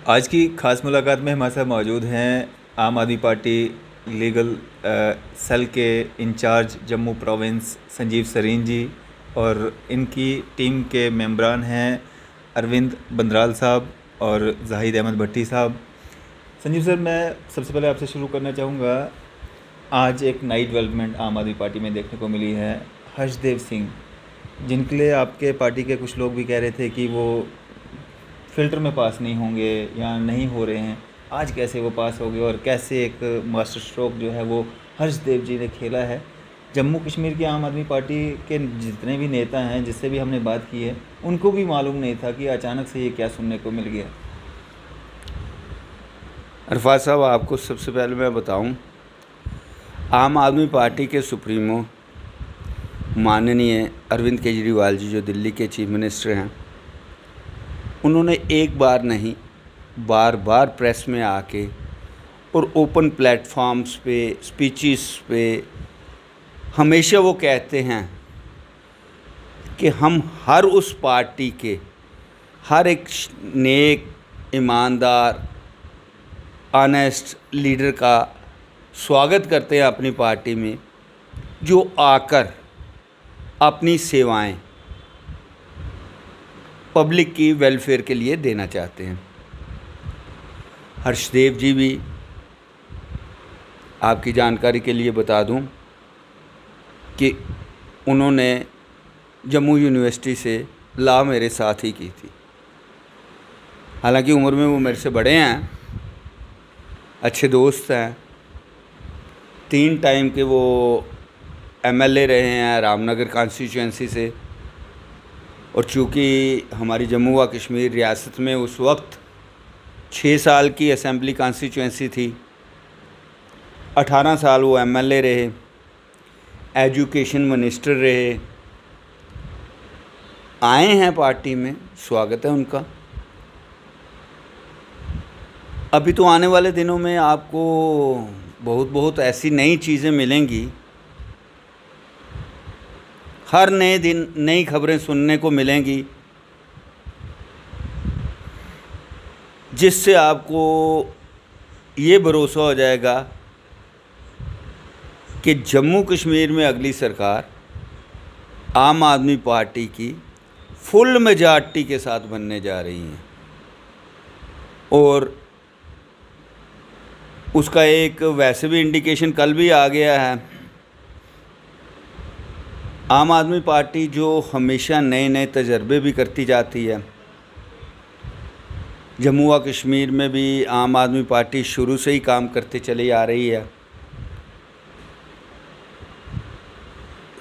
आज की ख़ास मुलाकात में हमारे साथ मौजूद हैं आम आदमी पार्टी लीगल सेल के इंचार्ज जम्मू प्रोविंस संजीव सरीन जी, और इनकी टीम के मेंबरान हैं अरविंद बंदराल साहब और जाहिद अहमद भट्टी साहब। संजीव सर, मैं सबसे पहले आपसे शुरू करना चाहूँगा। आज एक नई डेवलपमेंट आम आदमी पार्टी में देखने को मिली है। हर्षदेव सिंह, जिनके लिए आपके पार्टी के कुछ लोग भी कह रहे थे कि वो फ़िल्टर में पास नहीं होंगे या नहीं हो रहे हैं, आज कैसे वो पास हो गए और कैसे एक मास्टर स्ट्रोक जो है वो हर्षदेव जी ने खेला है। जम्मू कश्मीर की आम आदमी पार्टी के जितने भी नेता हैं जिससे भी हमने बात की है, उनको भी मालूम नहीं था कि अचानक से ये क्या सुनने को मिल गया। अरफात साहब, आपको सबसे पहले मैं बताऊं, आम आदमी पार्टी के सुप्रीमो माननीय अरविंद केजरीवाल जी, जो दिल्ली के चीफ मिनिस्टर हैं, उन्होंने एक बार नहीं बार बार प्रेस में आके और ओपन प्लेटफॉर्म्स पे, स्पीचेस पे हमेशा वो कहते हैं कि हम हर उस पार्टी के हर एक नेक, ईमानदार, ऑनेस्ट लीडर का स्वागत करते हैं अपनी पार्टी में, जो आकर अपनी सेवाएं पब्लिक की वेलफेयर के लिए देना चाहते हैं। हर्षदेव जी भी, आपकी जानकारी के लिए बता दूं कि उन्होंने जम्मू यूनिवर्सिटी से लॉ मेरे साथ ही की थी। हालांकि उम्र में वो मेरे से बड़े हैं, अच्छे दोस्त हैं। 3 टाइम के वो एमएलए रहे हैं रामनगर कॉन्स्टिट्यूएंसी से, और चूँकि हमारी जम्मू व कश्मीर रियासत में उस वक्त 6 साल की असेंबली कॉन्स्टिट्यूएंसी थी, 18 साल वो एमएलए रहे, एजुकेशन मिनिस्टर रहे, आए हैं पार्टी में, स्वागत है उनका। अभी तो आने वाले दिनों में आपको बहुत ऐसी नई चीज़ें मिलेंगी, हर नए दिन नई खबरें सुनने को मिलेंगी, जिससे आपको ये भरोसा हो जाएगा कि जम्मू कश्मीर में अगली सरकार आम आदमी पार्टी की फुल मेजॉरिटी के साथ बनने जा रही है। और उसका एक वैसे भी इंडिकेशन कल भी आ गया है। आम आदमी पार्टी जो हमेशा नए नए तजर्बे भी करती जाती है, जम्मू व कश्मीर में भी आम आदमी पार्टी शुरू से ही काम करते चली आ रही है।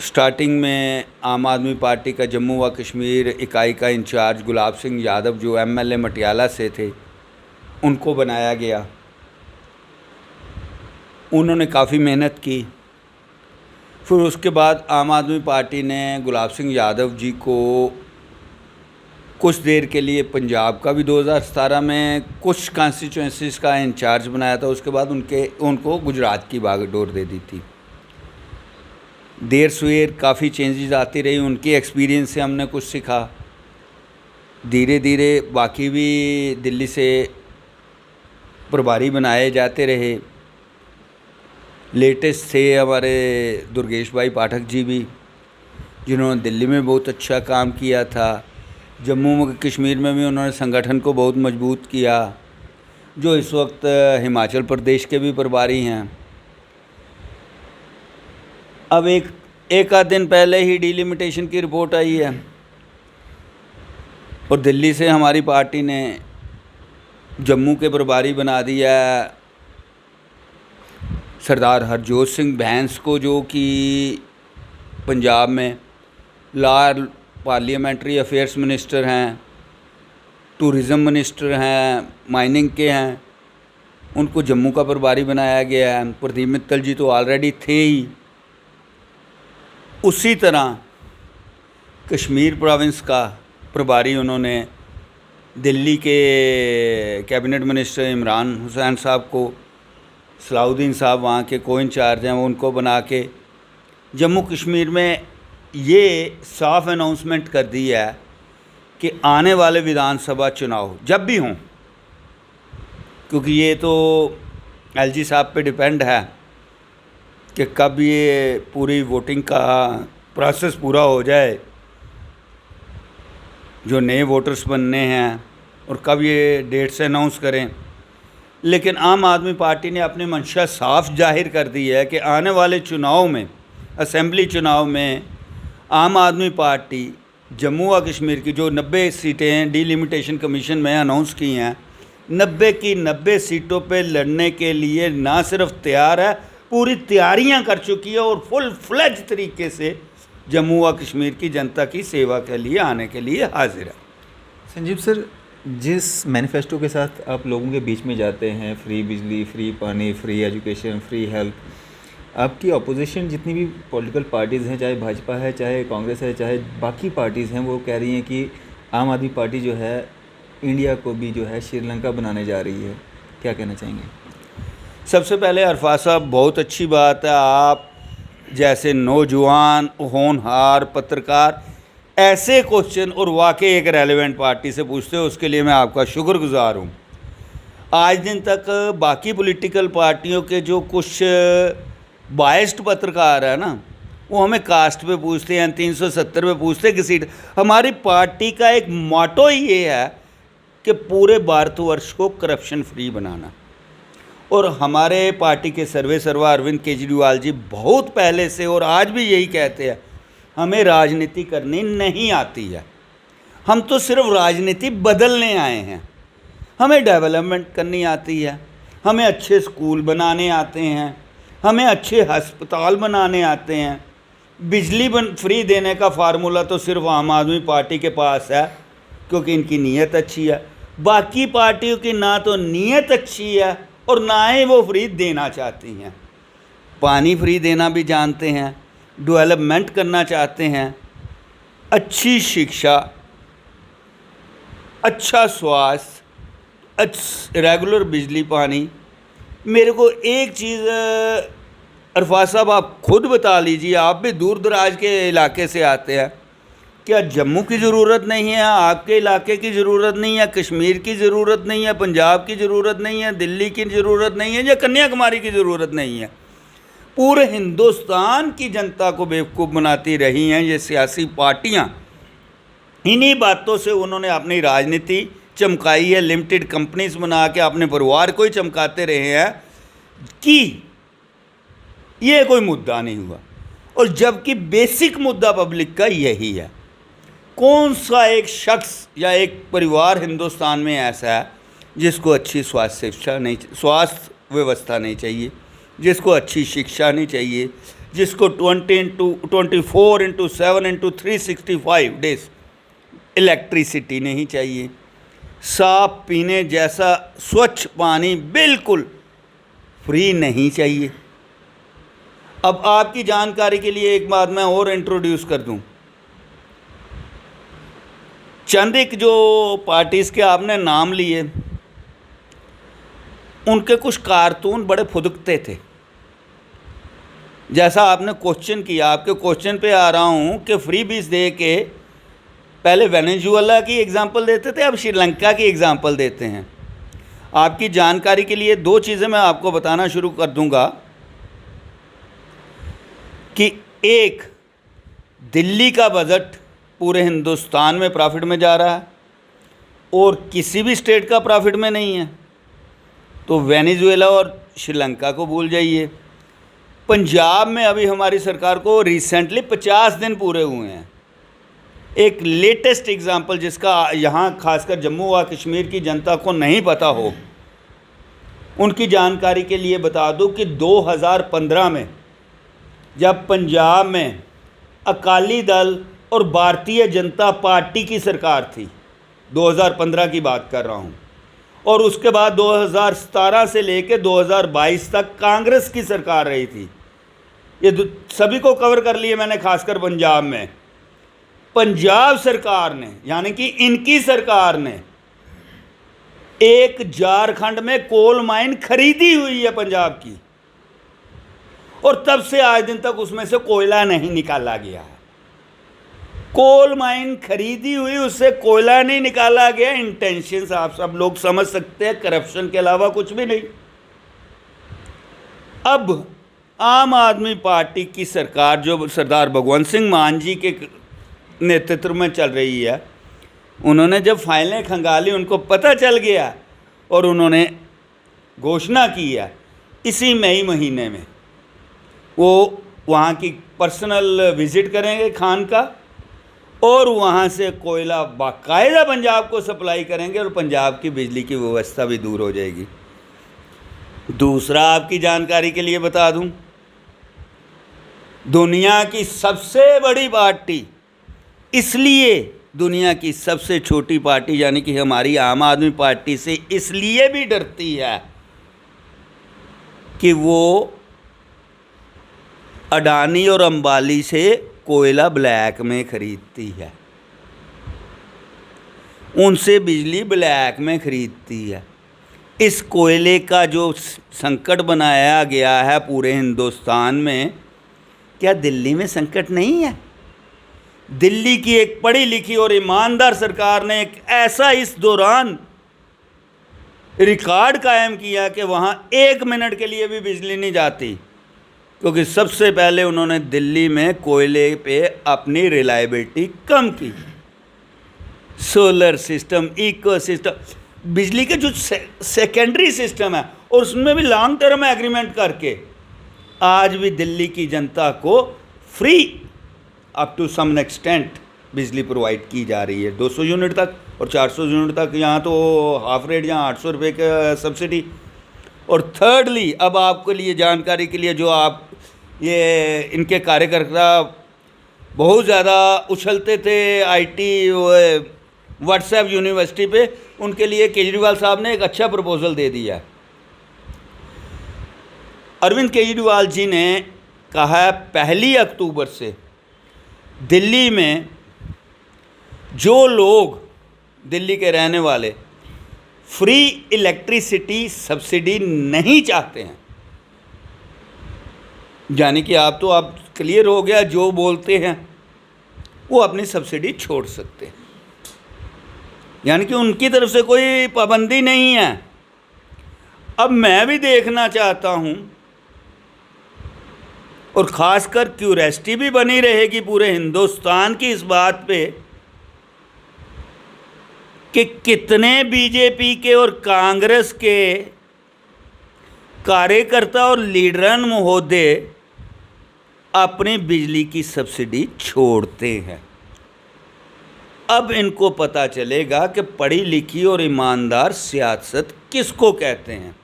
स्टार्टिंग में आम आदमी पार्टी का जम्मू व कश्मीर इकाई का इंचार्ज गुलाब सिंह यादव, जो एमएलए मटियाला से थे, उनको बनाया गया। उन्होंने काफ़ी मेहनत की। फिर उसके बाद आम आदमी पार्टी ने गुलाब सिंह यादव जी को कुछ देर के लिए पंजाब का भी 2017 में कुछ कॉन्स्टिट्यूएंसीज़ का इंचार्ज बनाया था। उसके बाद उनको गुजरात की बागडोर दे दी थी। देर सवेर काफ़ी चेंजेस आती रही, उनकी एक्सपीरियंस से हमने कुछ सीखा। धीरे धीरे बाकी भी दिल्ली से प्रभारी बनाए जाते रहे। लेटेस्ट थे हमारे दुर्गेश भाई पाठक जी भी, जिन्होंने दिल्ली में बहुत अच्छा काम किया था। जम्मू कश्मीर में भी उन्होंने संगठन को बहुत मजबूत किया, जो इस वक्त हिमाचल प्रदेश के भी प्रभारी हैं। अब एक आध दिन पहले ही डिलिमिटेशन की रिपोर्ट आई है, और दिल्ली से हमारी पार्टी ने जम्मू के प्रभारी बना दिया सरदार हरजोत सिंह बैंस को, जो कि पंजाब में लॉ पार्लियामेंट्री अफेयर्स मिनिस्टर हैं, टूरिज़म मिनिस्टर हैं, माइनिंग के हैं। उनको जम्मू का प्रभारी बनाया गया है। प्रदीप मित्तल जी तो ऑलरेडी थे ही। उसी तरह कश्मीर प्रोविंस का प्रभारी उन्होंने दिल्ली के कैबिनेट मिनिस्टर इमरान हुसैन साहब को, सलाउद्दीन साहब वहाँ के को इंचार्ज हैं, वो उनको बना के जम्मू कश्मीर में ये साफ अनाउंसमेंट कर दी है कि आने वाले विधानसभा चुनाव जब भी हों, क्योंकि ये तो एलजी साहब पे डिपेंड है कि कब ये पूरी वोटिंग का प्रोसेस पूरा हो जाए, जो नए वोटर्स बनने हैं, और कब ये डेट्स अनाउंस करें। लेकिन आम आदमी पार्टी ने अपनी मंशा साफ जाहिर कर दी है कि आने वाले चुनाव में, असेंबली चुनाव में, आम आदमी पार्टी जम्मू व कश्मीर की जो 90 सीटें डिलिमिटेशन कमीशन में अनाउंस की हैं, 90 की 90 सीटों पे लड़ने के लिए ना सिर्फ तैयार है, पूरी तैयारियां कर चुकी है और फुल फ्लेज तरीके से जम्मू व कश्मीर की जनता की सेवा के लिए आने के लिए हाजिर है। संजीव सर, जिस मैनिफेस्टो के साथ आप लोगों के बीच में जाते हैं, फ्री बिजली, फ्री पानी, फ्री एजुकेशन, फ्री हेल्थ, आपकी अपोजिशन जितनी भी पॉलिटिकल पार्टीज़ हैं, चाहे भाजपा है, चाहे कांग्रेस है, चाहे बाकी पार्टीज़ हैं, वो कह रही हैं कि आम आदमी पार्टी जो है इंडिया को भी जो है श्रीलंका बनाने जा रही है। क्या कहना चाहेंगे? सबसे पहले अरफात साहब, बहुत अच्छी बात है आप जैसे नौजवान होनहार पत्रकार ऐसे क्वेश्चन और वाकई एक रेलेवेंट पार्टी से पूछते हो, उसके लिए मैं आपका शुक्रगुजार हूँ। आज दिन तक बाकी पॉलिटिकल पार्टियों के जो कुछ बायस्ड पत्रकार है ना, वो हमें कास्ट पे पूछते हैं, 370 पे पूछते हैं कि सीट। हमारी पार्टी का एक मोटो ही ये है कि पूरे भारतवर्ष को करप्शन फ्री बनाना। और हमारे पार्टी के सर्वे सर्वा अरविंद केजरीवाल जी बहुत पहले से और आज भी यही कहते हैं, हमें राजनीति करनी नहीं आती है, हम तो सिर्फ राजनीति बदलने आए हैं। हमें डेवलपमेंट करनी आती है, हमें अच्छे स्कूल बनाने आते हैं, हमें अच्छे अस्पताल बनाने आते हैं। बिजली फ्री देने का फार्मूला तो सिर्फ आम आदमी पार्टी के पास है, क्योंकि इनकी नीयत अच्छी है। बाकी पार्टियों की ना तो नीयत अच्छी है और ना ही वो फ्री देना चाहती हैं। पानी फ्री देना भी जानते हैं, डेवलपमेंट करना चाहते हैं, अच्छी शिक्षा, अच्छा स्वास्थ्य, रेगुलर बिजली पानी। मेरे को एक चीज़ अरफात साहब आप खुद बता लीजिए, आप भी दूर दराज के इलाके से आते हैं, क्या जम्मू की ज़रूरत नहीं है, आपके इलाके की ज़रूरत नहीं है, कश्मीर की ज़रूरत नहीं है, पंजाब की ज़रूरत नहीं है, दिल्ली की ज़रूरत नहीं है, या कन्याकुमारी की ज़रूरत नहीं है? पूरे हिंदुस्तान की जनता को बेवकूफ़ बनाती रही हैं ये सियासी पार्टियां। इन्हीं बातों से उन्होंने अपनी राजनीति चमकाई है, लिमिटेड कंपनीज बना के अपने परिवार को ही चमकाते रहे हैं कि ये कोई मुद्दा नहीं हुआ। और जबकि बेसिक मुद्दा पब्लिक का यही है। कौन सा एक शख्स या एक परिवार हिंदुस्तान में ऐसा है जिसको अच्छी स्वास्थ्य व्यवस्था नहीं चाहिए, जिसको अच्छी शिक्षा नहीं चाहिए, जिसको 24/7/365 डेज इलेक्ट्रिसिटी नहीं चाहिए, साफ पीने जैसा स्वच्छ पानी बिल्कुल फ्री नहीं चाहिए। अब आपकी जानकारी के लिए एक बात मैं और इंट्रोड्यूस कर दूं। चंद एक जो पार्टीज़ के आपने नाम लिए, उनके कुछ कारतून बड़े फुदकते थे। जैसा आपने क्वेश्चन किया, आपके क्वेश्चन पे आ रहा हूँ कि फ्री बीज दे के पहले वेनेजुएला की एग्जांपल देते थे, अब श्रीलंका की एग्जांपल देते हैं। आपकी जानकारी के लिए दो चीज़ें मैं आपको बताना शुरू कर दूंगा कि एक, दिल्ली का बजट पूरे हिंदुस्तान में प्रॉफिट में जा रहा है और किसी भी स्टेट का प्रॉफिट में नहीं है, तो वेनेजुएला और श्रीलंका को भूल जाइए। पंजाब में अभी हमारी सरकार को रिसेंटली 50 दिन पूरे हुए हैं। एक लेटेस्ट एग्जांपल जिसका यहाँ खासकर जम्मू व कश्मीर की जनता को नहीं पता हो, उनकी जानकारी के लिए बता दूं कि 2015 में जब पंजाब में अकाली दल और भारतीय जनता पार्टी की सरकार थी, 2015 की बात कर रहा हूँ, और उसके बाद 2017 से लेकर 2022 तक कांग्रेस की सरकार रही थी। ये सभी को कवर कर लिए मैंने, खासकर पंजाब में। पंजाब सरकार ने, यानी कि इनकी सरकार ने, एक झारखंड में कोल माइन खरीदी हुई है पंजाब की, और तब से आज दिन तक उसमें से कोयला नहीं निकाला गया है। कोल माइन खरीदी हुई, उससे कोयला नहीं निकाला गया। इंटेंशंस आप सब लोग समझ सकते हैं, करप्शन के अलावा कुछ भी नहीं। अब आम आदमी पार्टी की सरकार जो सरदार भगवंत सिंह मान जी के नेतृत्व में चल रही है, उन्होंने जब फाइलें खंगाली, उनको पता चल गया और उन्होंने घोषणा की है इसी मई महीने में वो वहाँ की पर्सनल विज़िट करेंगे खान का, और वहाँ से कोयला बाकायदा पंजाब को सप्लाई करेंगे और पंजाब की बिजली की व्यवस्था भी दूर हो जाएगी। दूसरा, आपकी जानकारी के लिए बता दूं, दुनिया की सबसे बड़ी पार्टी, इसलिए दुनिया की सबसे छोटी पार्टी यानी कि हमारी आम आदमी पार्टी से इसलिए भी डरती है कि वो अडानी और अंबानी से कोयला ब्लैक में खरीदती है, उनसे बिजली ब्लैक में खरीदती है। इस कोयले का जो संकट बनाया गया है पूरे हिंदुस्तान में, क्या दिल्ली में संकट नहीं है? दिल्ली की एक पढ़ी लिखी और ईमानदार सरकार ने एक ऐसा इस दौरान रिकॉर्ड कायम किया कि वहाँ 1 मिनट के लिए भी बिजली नहीं जाती, क्योंकि सबसे पहले उन्होंने दिल्ली में कोयले पे अपनी रिलायबिलिटी कम की। सोलर सिस्टम, इको सिस्टम, बिजली के जो सेकेंडरी सिस्टम है, और उसमें भी लॉन्ग टर्म एग्रीमेंट करके आज भी दिल्ली की जनता को free up to some extent बिजली प्रोवाइड की जा रही है, 200 यूनिट तक और 400 यूनिट तक। यहाँ तो हाफ रेट, यहाँ 800 रुपये का सब्सिडी। और थर्डली, अब आपके लिए जानकारी के लिए, जो आप ये इनके कार्यकर्ता बहुत ज़्यादा उछलते थे आईटी व्हाट्सएप यूनिवर्सिटी पे, उनके लिए केजरीवाल साहब ने एक अच्छा प्रपोजल दे दिया। अरविंद केजरीवाल जी ने कहा है 1 अक्टूबर से दिल्ली में जो लोग, दिल्ली के रहने वाले, फ्री इलेक्ट्रिसिटी सब्सिडी नहीं चाहते हैं, यानी कि आप क्लियर हो गया, जो बोलते हैं वो अपनी सब्सिडी छोड़ सकते हैं, यानी कि उनकी तरफ से कोई पाबंदी नहीं है। अब मैं भी देखना चाहता हूं, और ख़ासकर क्यूरियोसिटी भी बनी रहेगी पूरे हिंदुस्तान की इस बात पे कि कितने बीजेपी के और कांग्रेस के कार्यकर्ता और लीडरन महोदय अपनी बिजली की सब्सिडी छोड़ते हैं। अब इनको पता चलेगा कि पढ़ी लिखी और ईमानदार सियासत किसको कहते हैं।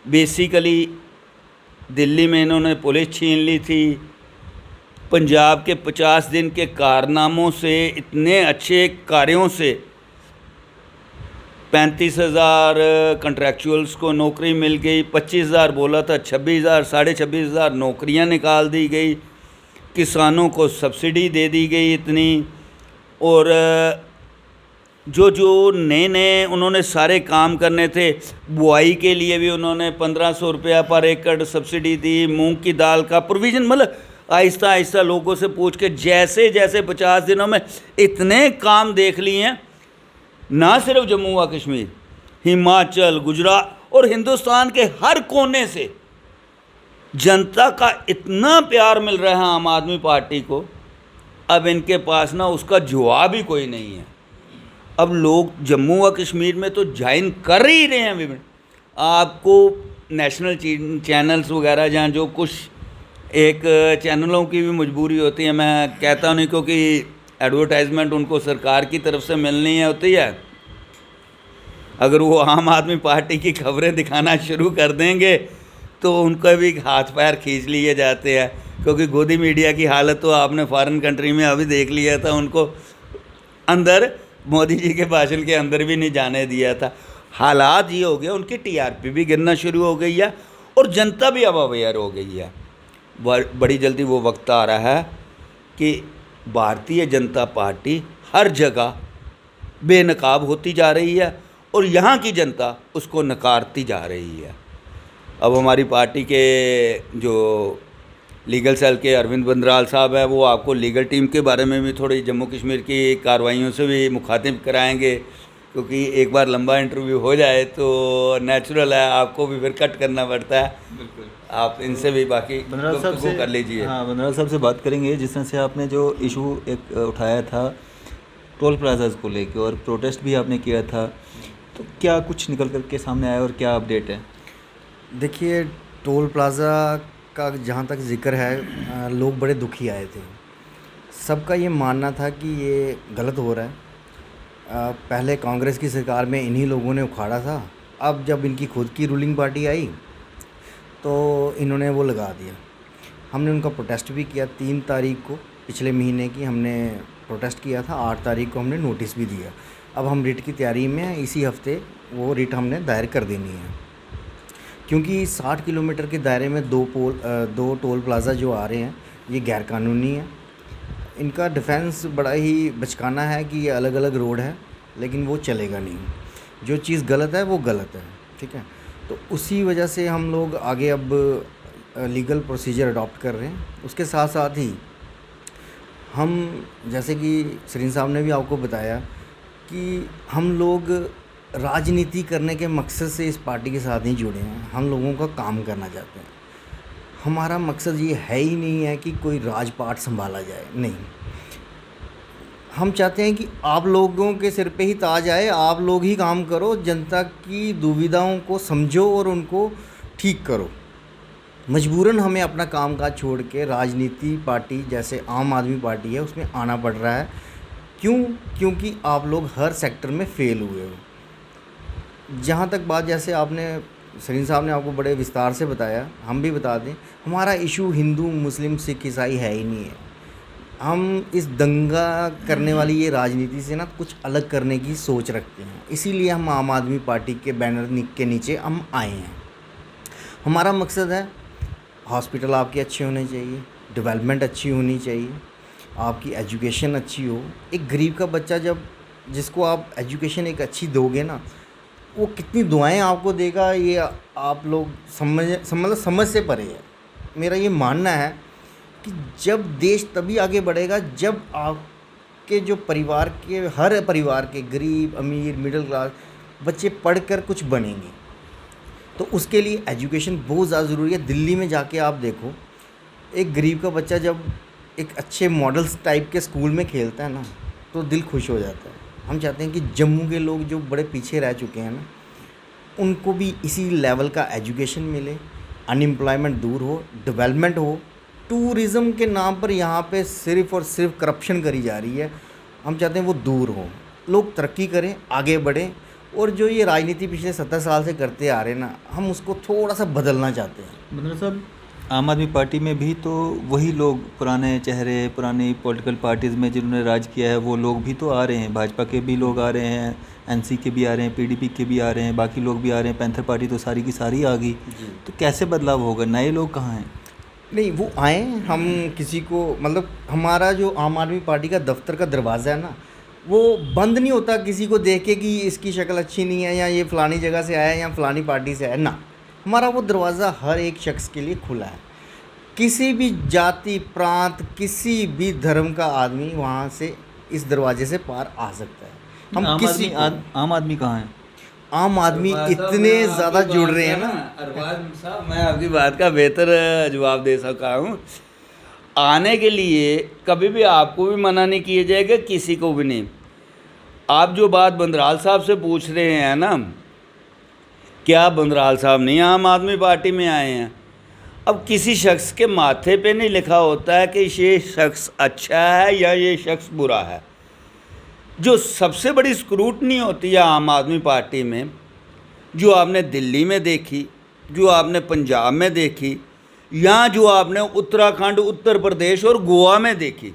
बेसिकली दिल्ली में इन्होंने पुलिस छीन ली थी, पंजाब के 50 दिन के कारनामों से, इतने अच्छे कार्यों से 35,000 कंट्रैक्चुअल्स को नौकरी मिल गई, 25,000 बोला था, 26,000, 26,500 नौकरियां निकाल दी गई, किसानों को सब्सिडी दे दी गई इतनी, और जो नए नए उन्होंने सारे काम करने थे, बुआई के लिए भी उन्होंने 1,500 रुपया पर एकड़ सब्सिडी दी, मूंग की दाल का प्रोविज़न, मतलब आहिस्ता आहिस्ता लोगों से पूछ के जैसे जैसे 50 दिनों में इतने काम देख लिए हैं। ना सिर्फ जम्मू व कश्मीर, हिमाचल, गुजरात और हिंदुस्तान के हर कोने से जनता का इतना प्यार मिल रहा है आम आदमी पार्टी को, अब इनके पास ना उसका जवाब ही कोई नहीं है। अब लोग जम्मू व कश्मीर में तो ज्वाइन कर ही रहे हैं विभिन्न, आपको नेशनल चैनल्स वगैरह, जहाँ जो कुछ एक चैनलों की भी मजबूरी होती है, मैं कहता नहीं क्योंकि एडवर्टाइजमेंट उनको सरकार की तरफ से मिलनी है होती है, अगर वो आम आदमी पार्टी की खबरें दिखाना शुरू कर देंगे तो उनका भी हाथ पैर खींच लिए जाते हैं, क्योंकि गोदी मीडिया की हालत तो आपने फॉरेन कंट्री में अभी देख लिया था, उनको अंदर मोदी जी के भाषण के अंदर भी नहीं जाने दिया था। हालात ये हो गया, उनकी टीआरपी भी गिरना शुरू हो गई है और जनता भी अब अवेयर हो गई है। बड़ी जल्दी वो वक्त आ रहा है कि भारतीय जनता पार्टी हर जगह बेनकाब होती जा रही है और यहाँ की जनता उसको नकारती जा रही है। अब हमारी पार्टी के जो लीगल सेल के अरविंद बंदराल साहब है, वो आपको लीगल टीम के बारे में भी थोड़ी जम्मू कश्मीर की कार्रवाइयों से भी मुखातिब कराएंगे, क्योंकि एक बार लंबा इंटरव्यू हो जाए तो नेचुरल है आपको भी फिर कट करना पड़ता है। बिल्कुल। आप इनसे भी बाकी बंदराल साहब से कर लीजिए। हाँ, बंदराल साहब से बात करेंगे। जिस तरह से आपने जो इशू एक उठाया था टोल प्लाजाज को लेके और प्रोटेस्ट भी आपने किया था, तो क्या कुछ निकल कर के सामने आया और क्या अपडेट है? देखिए, टोल प्लाज़ा का जहाँ तक ज़िक्र है, लोग बड़े दुखी आए थे। सबका ये मानना था कि ये गलत हो रहा है। पहले कांग्रेस की सरकार में इन्हीं लोगों ने उखाड़ा था, अब जब इनकी खुद की रूलिंग पार्टी आई तो इन्होंने वो लगा दिया। हमने उनका प्रोटेस्ट भी किया। 3 तारीख को पिछले महीने की हमने प्रोटेस्ट किया था, 8 तारीख को हमने नोटिस भी दिया। अब हम रिट की तैयारी में हैं, इसी हफ्ते वो रिट हमने दायर कर देनी है, क्योंकि 60 किलोमीटर के दायरे में 2 टोल प्लाज़ा जो आ रहे हैं ये गैरकानूनी है। इनका डिफेंस बड़ा ही बचकाना है कि ये अलग अलग रोड है, लेकिन वो चलेगा नहीं। जो चीज़ गलत है वो गलत है, ठीक है। तो उसी वजह से हम लोग आगे अब लीगल प्रोसीजर अडॉप्ट कर रहे हैं। उसके साथ साथ ही हम, जैसे कि सरीन साहब ने भी आपको बताया कि हम लोग राजनीति करने के मकसद से इस पार्टी के साथ नहीं जुड़े हैं। हम लोगों का काम करना चाहते हैं। हमारा मकसद ये है ही नहीं है कि कोई राजपाट संभाला जाए, नहीं। हम चाहते हैं कि आप लोगों के सिर पे ही ताज आए, आप लोग ही काम करो, जनता की दुविधाओं को समझो और उनको ठीक करो। मजबूरन हमें अपना कामकाज छोड़ के राजनीति पार्टी जैसे आम आदमी पार्टी है उसमें आना पड़ रहा है। क्यों? क्योंकि आप लोग हर सेक्टर में फेल हुए हो। जहाँ तक बात, जैसे आपने सरीन साहब ने आपको बड़े विस्तार से बताया, हम भी बता दें, हमारा इशू हिंदू मुस्लिम सिख ईसाई है ही नहीं है। हम इस दंगा करने वाली ये राजनीति से ना कुछ अलग करने की सोच रखते हैं, इसीलिए हम आम आदमी पार्टी के बैनर के नीचे हम आए हैं। हमारा मकसद है हॉस्पिटल आपके अच्छे होने चाहिए, डेवलपमेंट अच्छी होनी चाहिए, आपकी एजुकेशन अच्छी हो। एक गरीब का बच्चा जिसको आप एजुकेशन एक अच्छी दोगे ना, वो कितनी दुआएं आपको देगा, ये आप लोग समझ से परे है। मेरा ये मानना है कि जब देश तभी आगे बढ़ेगा जब आपके जो परिवार के, हर परिवार के गरीब अमीर मिडिल क्लास बच्चे पढ़कर कुछ बनेंगे। तो उसके लिए एजुकेशन बहुत ज़्यादा ज़रूरी है। दिल्ली में जाके आप देखो, एक गरीब का बच्चा जब एक अच्छे मॉडल्स टाइप के स्कूल में खेलता है ना, तो दिल खुश हो जाता है। हम चाहते हैं कि जम्मू के लोग जो बड़े पीछे रह चुके हैं ना, उनको भी इसी लेवल का एजुकेशन मिले, अनएम्प्लॉयमेंट दूर हो, डेवलपमेंट हो। टूरिज़्म के नाम पर यहाँ पे सिर्फ़ और सिर्फ करप्शन करी जा रही है। हम चाहते हैं वो दूर हो, लोग तरक्की करें, आगे बढ़ें। और जो ये राजनीति पिछले 70 साल से करते आ रहे हैं ना, हम उसको थोड़ा सा बदलना चाहते हैं। बंदराल साहब, आम आदमी पार्टी में भी तो वही लोग, पुराने चेहरे, पुरानी पॉलिटिकल पार्टीज़ में जिन्होंने राज किया है वो लोग भी तो आ रहे हैं। भाजपा के भी लोग आ रहे हैं, एनसी के भी आ रहे हैं, पीडीपी के भी आ रहे हैं, बाकी लोग भी आ रहे हैं, पैंथर पार्टी तो सारी की सारी आ गई। तो कैसे बदलाव होगा? नए लोग कहाँ हैं? नहीं, वो आए, हम किसी को, मतलब हमारा जो आम आदमी पार्टी का दफ्तर का दरवाज़ा है ना, वो बंद नहीं होता किसी को देख के कि इसकी शक्ल अच्छी नहीं है या ये फ़लानी जगह से आया है या फ़लानी पार्टी से आया है ना। हमारा वो दरवाज़ा हर एक शख्स के लिए खुला है। किसी भी जाति प्रांत, किसी भी धर्म का आदमी वहाँ से इस दरवाजे से पार आ सकता है। हम आम आदमी कहाँ है? आम आदमी इतने ज़्यादा जुड़ रहे हैं ना। अरबाज साहब, मैं आपकी बात का बेहतर जवाब दे सका हूँ। आने के लिए कभी भी आपको भी मना नहीं किया जाएगा, किसी को भी नहीं। आप जो बात बंदराल साहब से पूछ रहे हैं ना, क्या बंदराल साहब नहीं आम आदमी पार्टी में आए हैं? अब किसी शख्स के माथे पे नहीं लिखा होता है कि ये शख्स अच्छा है या ये शख्स बुरा है। जो सबसे बड़ी स्क्रूटनी होती है आम आदमी पार्टी में, जो आपने दिल्ली में देखी, जो आपने पंजाब में देखी, या जो आपने उत्तराखंड, उत्तर प्रदेश और गोवा में देखी।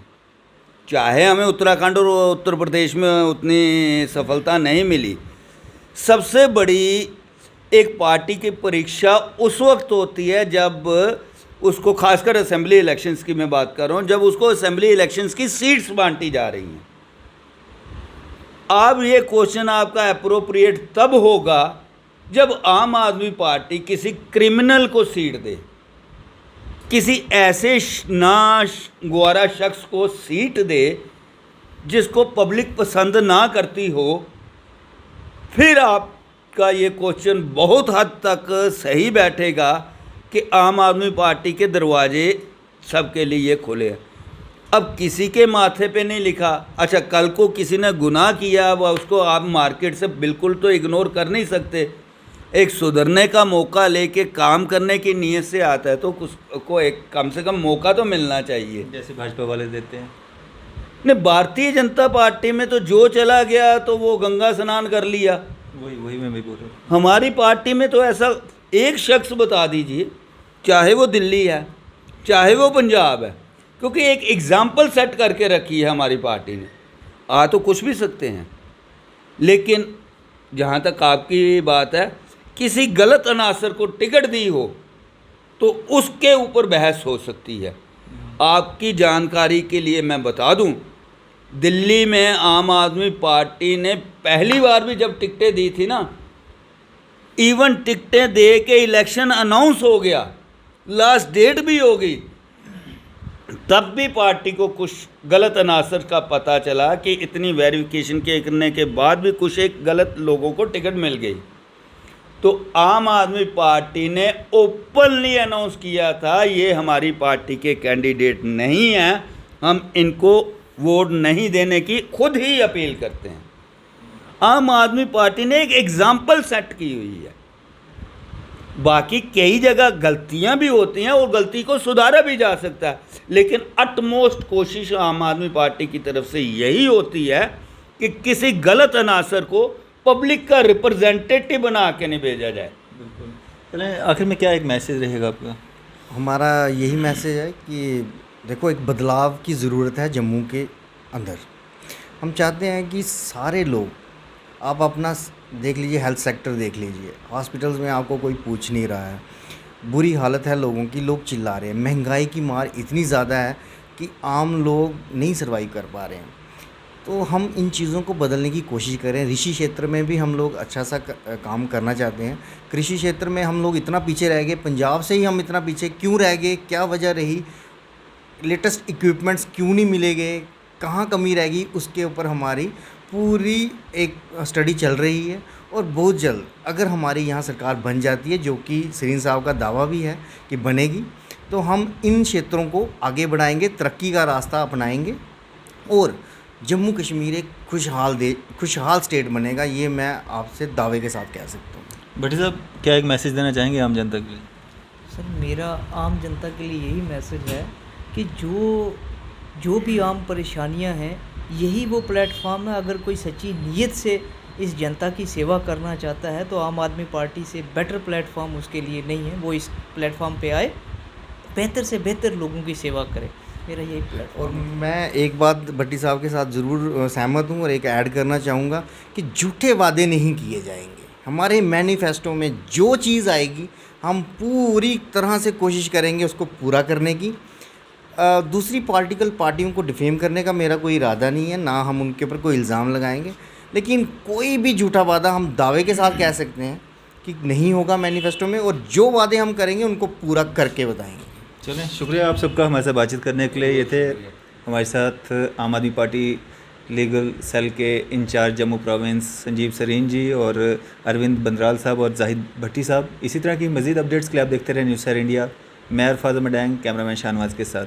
चाहे हमें उत्तराखंड और उत्तर प्रदेश में उतनी सफलता नहीं मिली, सबसे बड़ी एक पार्टी की परीक्षा उस वक्त होती है जब उसको, खासकर असेंबली इलेक्शंस की मैं बात कर रहा हूँ, जब उसको असेंबली इलेक्शंस की सीट्स बांटी जा रही हैं। अब ये क्वेश्चन आपका अप्रोप्रिएट तब होगा जब आम आदमी पार्टी किसी क्रिमिनल को सीट दे, किसी ऐसे नागवारा शख्स को सीट दे जिसको पब्लिक पसंद ना करती हो, फिर आपका ये क्वेश्चन बहुत हद तक सही बैठेगा कि आम आदमी पार्टी के दरवाजे सबके लिए खुले हैं। अब किसी के माथे पे नहीं लिखा, अच्छा कल को किसी ने गुनाह किया, अब उसको आप मार्केट से बिल्कुल तो इग्नोर कर नहीं सकते। एक सुधरने का मौका लेके काम करने की नीयत से आता है तो उसको एक कम से कम मौका तो मिलना चाहिए, जैसे भाजपा वाले देते हैं। नहीं, भारतीय जनता पार्टी में तो जो चला गया तो वो गंगा स्नान कर लिया। वही मैं भी बोल रहा हूँ। हमारी पार्टी में तो ऐसा एक शख्स बता दीजिए, चाहे वो दिल्ली है चाहे वो पंजाब है, क्योंकि एक एग्ज़ाम्पल सेट करके रखी है हमारी पार्टी ने। आ तो कुछ भी सकते हैं, लेकिन जहाँ तक आपकी बात है, किसी गलत अनासर को टिकट दी हो तो उसके ऊपर बहस हो सकती है। आपकी जानकारी के लिए मैं बता दूं, दिल्ली में आम आदमी पार्टी ने पहली बार भी जब टिकटें दी थी ना, इवन टिकटें दे के इलेक्शन अनाउंस हो गया, लास्ट डेट भी हो गई, तब भी पार्टी को कुछ गलत अनासर का पता चला कि इतनी वेरिफिकेशन के करने के बाद भी कुछ एक गलत लोगों को टिकट मिल गई। तो आम आदमी पार्टी ने ओपनली अनाउंस किया था ये हमारी पार्टी के कैंडिडेट नहीं हैं, हम इनको वोट नहीं देने की खुद ही अपील करते हैं। आम आदमी पार्टी ने एक एग्जाम्पल सेट की हुई है। बाकी कई जगह गलतियां भी होती हैं और गलती को सुधारा भी जा सकता है, लेकिन अटमोस्ट कोशिश आम आदमी पार्टी की तरफ से यही होती है कि किसी गलत अनासर को पब्लिक का रिप्रेजेंटेटिव बना के नहीं भेजा जाए। बिल्कुल। चलें, आखिर में क्या एक मैसेज रहेगा आपका? हमारा यही मैसेज है कि देखो, एक बदलाव की ज़रूरत है जम्मू के अंदर। हम चाहते हैं कि सारे लोग, आप अपना देख लीजिए, हेल्थ सेक्टर देख लीजिए, हॉस्पिटल्स में आपको कोई पूछ नहीं रहा है, बुरी हालत है लोगों की, लोग चिल्ला रहे हैं, महंगाई की मार इतनी ज़्यादा है कि आम लोग नहीं सर्वाइव कर पा रहे हैं। तो हम इन चीज़ों को बदलने की कोशिश करें। ऋषि क्षेत्र में भी हम लोग अच्छा सा काम करना चाहते हैं। कृषि क्षेत्र में हम लोग इतना पीछे रह गए, पंजाब से ही हम इतना पीछे क्यों रह गए, क्या वजह रही, लेटेस्ट इक्विपमेंट्स क्यों नहीं मिले गए, कहाँ कमी रह गई, उसके ऊपर हमारी पूरी एक स्टडी चल रही है। और बहुत जल्द अगर हमारी यहाँ सरकार बन जाती है, जो कि सरीन साहब का दावा भी है कि बनेगी, तो हम इन क्षेत्रों को आगे बढ़ाएंगे, तरक्की का रास्ता अपनाएंगे और जम्मू कश्मीर एक खुशहाल स्टेट बनेगा। ये मैं आपसे दावे के साथ कह सकता हूँ। भट्टी साहब, क्या एक मैसेज देना चाहेंगे आम जनता के लिए? सर, मेरा आम जनता के लिए यही मैसेज है कि जो भी आम परेशानियां हैं, यही वो प्लेटफॉर्म है। अगर कोई सच्ची नीयत से इस जनता की सेवा करना चाहता है तो आम आदमी पार्टी से बेटर प्लेटफॉर्म उसके लिए नहीं है। वो इस प्लेटफॉर्म पे आए, बेहतर से बेहतर लोगों की सेवा करे। मेरा यही प्लेटफॉर्म। और मैं एक बात भट्टी साहब के साथ ज़रूर सहमत हूँ और एक ऐड करना चाहूँगा कि झूठे वादे नहीं किए जाएंगे। हमारे मैनिफेस्टो में जो चीज़ आएगी हम पूरी तरह से कोशिश करेंगे उसको पूरा करने की। दूसरी पॉलिटिकल पार्टियों को डिफेम करने का मेरा कोई इरादा नहीं है, ना हम उनके ऊपर कोई इल्ज़ाम लगाएंगे, लेकिन कोई भी झूठा वादा हम दावे के साथ कह सकते हैं कि नहीं होगा मैनिफेस्टो में, और जो वादे हम करेंगे उनको पूरा करके बताएंगे। चलें, शुक्रिया आप सबका हमारे साथ बातचीत करने के लिए। ये थे हमारे साथ आम आदमी पार्टी लीगल सेल के इंचार्ज जम्मू प्रोविंस संजीव सरीन जी और अरविंद बंदराल साहब और जाहिद भट्टी साहब। इसी तरह की मज़ीद अपडेट्स के लिए आप देखते रहे न्यूज़ सर इंडिया। मैं अरफाज मडैंग, कैमरामैन शाहनवाज के साथ।